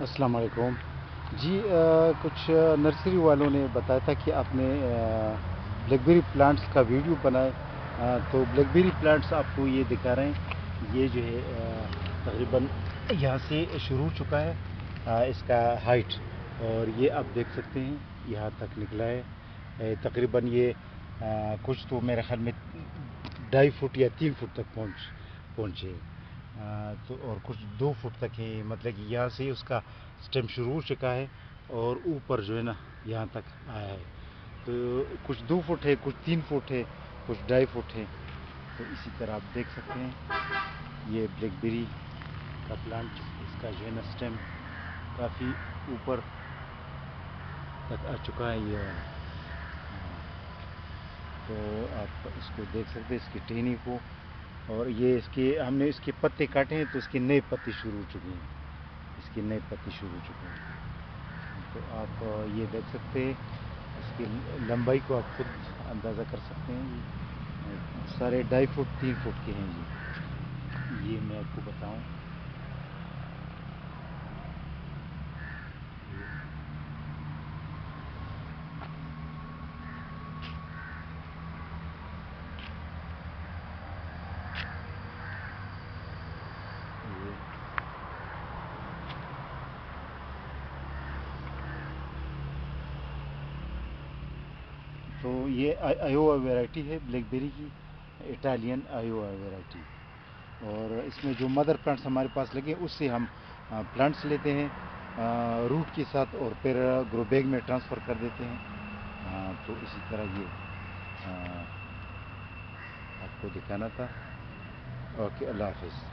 السلام علیکم جی، کچھ نرسری والوں نے بتایا تھا کہ آپ نے بلیک بیری پلانٹس کا ویڈیو بنائے، تو بلیک بیری پلانٹس آپ کو یہ دکھا رہے ہیں۔ یہ جو ہے تقریباً یہاں سے شروع ہو چکا ہے اس کا ہائٹ، اور یہ آپ دیکھ سکتے ہیں یہاں تک نکلا ہے۔ تقریباً یہ کچھ تو میرے خیال میں 2.5 فٹ یا 3 فٹ تک پہنچے، تو اور کچھ 2 فٹ تک ہے، مطلب کہ یہاں سے اس کا سٹیم شروع ہو چکا ہے اور اوپر جو ہے نا یہاں تک آیا ہے۔ تو کچھ 2 فٹ ہے، کچھ 3 فٹ ہے، کچھ 2.5 فٹ ہے۔ تو اسی طرح آپ دیکھ سکتے ہیں یہ بلیک بیری کا پلانٹ، اس کا جو ہے نا سٹیم کافی اوپر تک آ چکا ہے یہ والا۔ تو آپ اس کو دیکھ سکتے ہیں، اس کی ٹہنی کو، اور یہ ہم نے اس کے پتے کاٹے ہیں تو اس کے نئے پتے شروع ہو چکے ہیں، اس کے نئے پتے شروع ہو چکے ہیں۔ تو آپ یہ دیکھ سکتے ہیں، اس کی لمبائی کو آپ خود اندازہ کر سکتے ہیں، یہ سارے 2.5 فٹ 3 فٹ کے ہیں یہ میں آپ کو بتاؤں۔ تو یہ ایووا ویرائٹی ہے بلیک بیری کی، اٹالین ایووا ویرائٹی، اور اس میں جو مدر پلانٹس ہمارے پاس لگے اس سے ہم پلانٹس لیتے ہیں روٹ کے ساتھ، اور پھر گرو بیگ میں ٹرانسفر کر دیتے ہیں۔ تو اسی طرح یہ آپ کو دکھانا تھا۔ اوکے، اللہ حافظ۔